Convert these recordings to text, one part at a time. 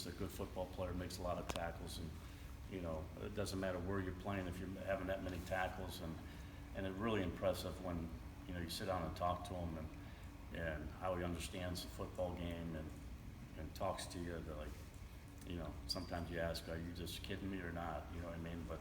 just a good football player, makes a lot of tackles, and it doesn't matter where you're playing if you're having that many tackles, and it's really impressive when you sit down and talk to him and how he understands the football game and talks to you. They're like, sometimes you ask, are you just kidding me or not? You know what I mean? But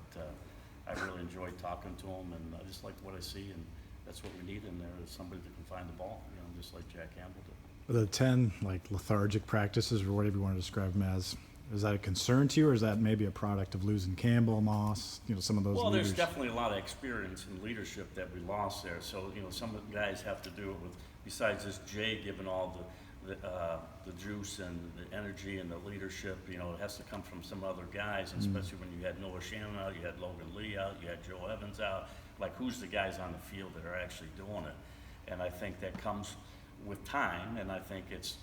I really enjoyed talking to him, and I just like what I see, and that's what we need in there, is somebody that can find the ball, just like Jack Campbell did. The 10 lethargic practices, or whatever you want to describe them as, is that a concern to you, or is that maybe a product of losing Campbell, Moss, some of those Well, leaders? there's definitely a lot of experience and leadership that we lost there. So, some of the guys have to do it with, besides just Jay giving all the juice and the energy and the leadership, it has to come from some other guys, and especially when you had Noah Shannon out, you had Logan Lee out, you had Joe Evans out. Like, who's the guys on the field that are actually doing it? And I think that comes with time, and I think it's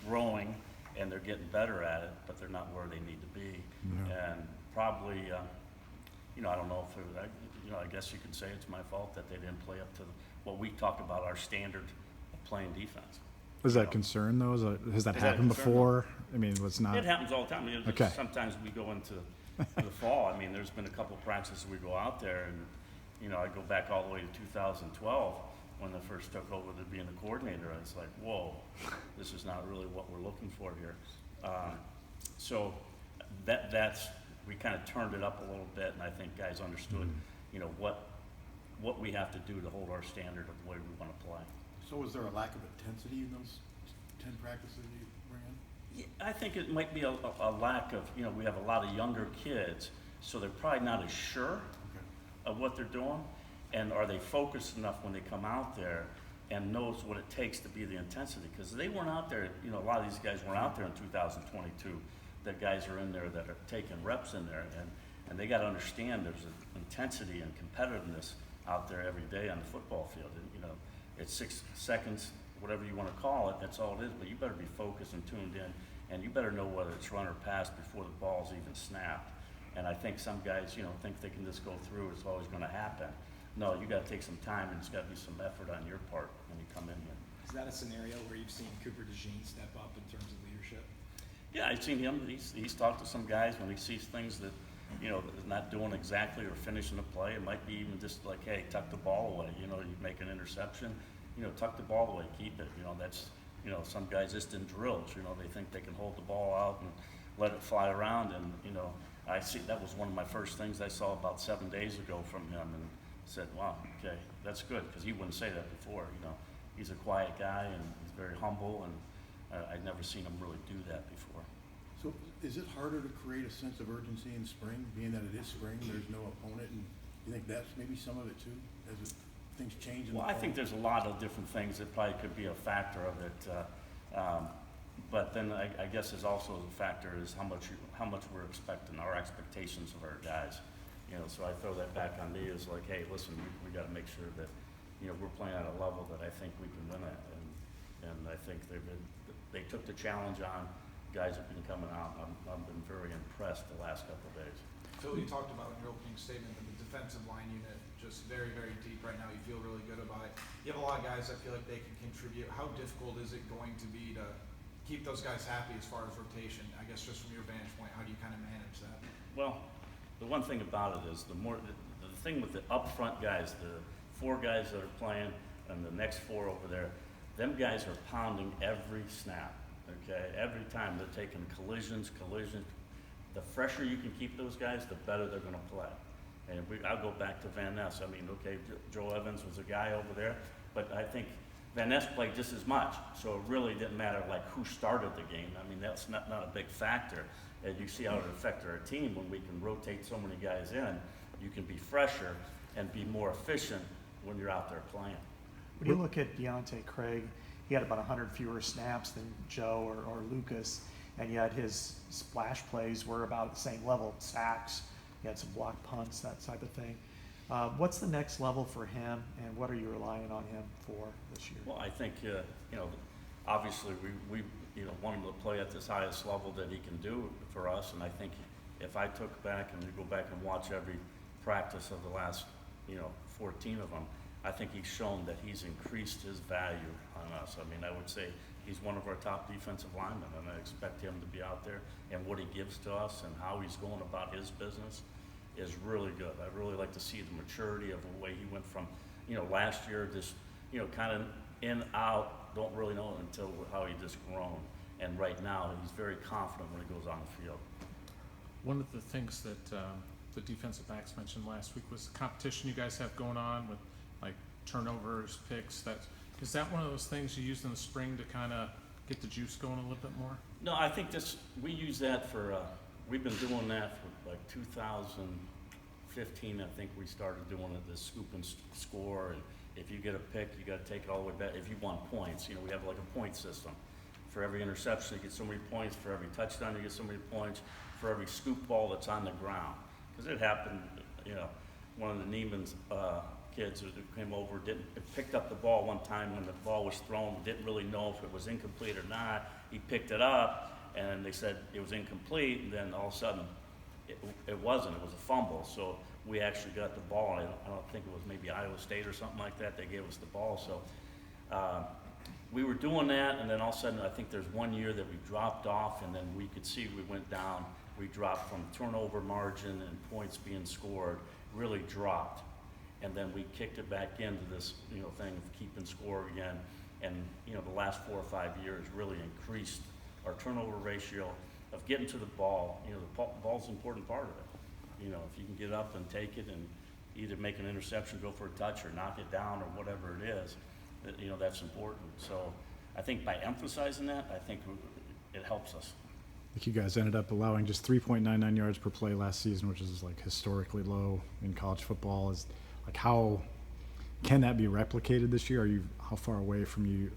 growing, and they're getting better at it, but they're not where they need to be. Yeah. And probably, I don't know if it, I guess you could say it's my fault that they didn't play up to what we talked about, our standard of playing defense. Is that concern, though? Has that happened before? I mean, it's not. It happens all the time. Okay. Sometimes we go into the fall. I mean, there's been a couple of practices we go out there, and I go back all the way to 2012 when I first took over to being the coordinator. I was like, whoa, this is not really what we're looking for here. So that's we kind of turned it up a little bit, and I think guys understood, what we have to do to hold our standard of the way we want to play. So is there a lack of intensity in those 10 practices you bring in? Yeah, I think it might be a lack of, we have a lot of younger kids, so they're probably not as sure of what they're doing, and are they focused enough when they come out there and knows what it takes to be the intensity, because they weren't out there, a lot of these guys weren't out there in 2022. The guys are in there that are taking reps in there, and they got to understand there's an intensity and competitiveness out there every day on the football field. And, it's 6 seconds, whatever you want to call it, that's all it is, but you better be focused and tuned in, and you better know whether it's run or pass before the ball's even snapped. And I think some guys, think they can just go through, it's always going to happen. No, you got to take some time, and it's got to be some effort on your part when you come in here. Is that a scenario where you've seen Cooper DeJean step up in terms of leadership? Yeah, I've seen him. He's talked to some guys when he sees things that, not doing exactly or finishing the play. It might be even just like, hey, tuck the ball away. You make an interception, tuck the ball away, keep it. That's, some guys just in drills, they think they can hold the ball out and let it fly around. And, I see that was one of my first things I saw about 7 days ago from him, and said, wow, okay, that's good, because he wouldn't say that before. He's a quiet guy, and he's very humble, and I'd never seen him really do that before. So is it harder to create a sense of urgency in spring, being that it is spring, there's no opponent, and you think that's maybe some of it too, as things change in the fall? I think there's a lot of different things that probably could be a factor of it, but then I guess there's also a factor is how much we're expecting, our expectations of our guys. So I throw that back on me as like, hey, listen, we got to make sure that we're playing at a level that I think we can win at, and I think they took the challenge on. Guys have been coming out. I've been very impressed the last couple of days. Phil, you talked about in your opening statement that the defensive line unit just very, very deep right now. You feel really good about it. You have a lot of guys that feel like they can contribute. How difficult is it going to be to keep those guys happy as far as rotation? I guess just from your vantage point, how do you kind of manage that? Well, the one thing about it is the thing with the up front guys, the 4 guys that are playing and the next 4 over there, them guys are pounding every snap. Okay, every time they're taking collisions. The fresher you can keep those guys, the better they're going to play. And I'll go back to Van Ness. I mean, okay, Joe Evans was a guy over there, but I think Van Ness played just as much. So it really didn't matter like who started the game. I mean, that's not a big factor. And you see how it affected our team when we can rotate so many guys in. You can be fresher and be more efficient when you're out there playing. When you look at Deontay Craig, he had about 100 fewer snaps than Joe or Lucas, and yet his splash plays were about the same level, sacks. He had some blocked punts, that type of thing. What's the next level for him, and what are you relying on him for this year? Well, I think, obviously we want him to play at this highest level that he can do for us, and I think if I took back and we go back and watch every practice of the last, 14 of them, I think he's shown that he's increased his value on us. I mean, I would say he's one of our top defensive linemen, and I expect him to be out there, and what he gives to us and how he's going about his business is really good. I really like to see the maturity of the way he went from, last year, just, kind of in, out, don't really know until how he just grown. And right now, he's very confident when he goes on the field. One of the things that the defensive backs mentioned last week was the competition you guys have going on with like turnovers, picks. Is that one of those things you use in the spring to kind of get the juice going a little bit more? No, I think we use that for, we've been doing that for like 2015, I think we started doing it, this scoop and score. And if you get a pick, you got to take it all the way back. If you want points, we have like a point system. For every interception, you get so many points. For every touchdown, you get so many points. For every scoop ball that's on the ground. Because it happened, one of the Neiman's kids who came over picked up the ball one time when the ball was thrown, didn't really know if it was incomplete or not. He picked it up, and they said it was incomplete, and then all of a sudden, it wasn't. It was a fumble. So we actually got the ball. I don't think it was maybe Iowa State or something like that. They gave us the ball. So we were doing that, and then all of a sudden, I think there's one year that we dropped off, and then we could see we went down. We dropped from turnover margin and points being scored, really dropped. And then we kicked it back into this, thing of keeping score again. And, the last 4 or 5 years really increased our turnover ratio of getting to the ball. The ball's an important part of it. If you can get up and take it and either make an interception, go for a touch, or knock it down, or whatever it is, that's important. So I think by emphasizing that, I think it helps us. I think you guys ended up allowing just 3.99 yards per play last season, which is like historically low in college football. Is like, how can that be replicated this year? How far away from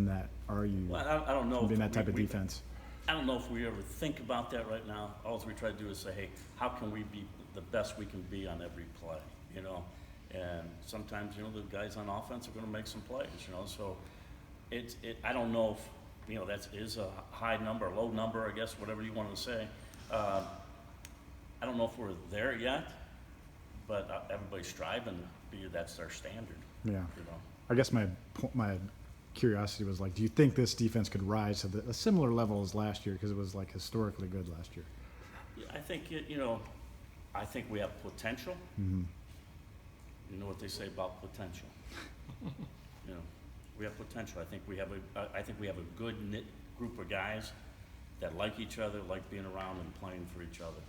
that are you? Well, I don't know. From being that type of defense. I don't know if we ever think about that right now. All we try to do is say, hey, how can we be the best we can be on every play, And sometimes, the guys on offense are going to make some plays, So I don't know if, that is a high number, a low number, I guess, whatever you want to say. I don't know if we're there yet, but everybody's striving to be, that's their standard. Yeah. I guess my curiosity was like, do you think this defense could rise to a similar level as last year? Because it was like historically good last year. Yeah, I think, I think we have potential. Mm-hmm. You know what they say about potential. We have potential. I think we have a good knit group of guys that like each other, like being around and playing for each other.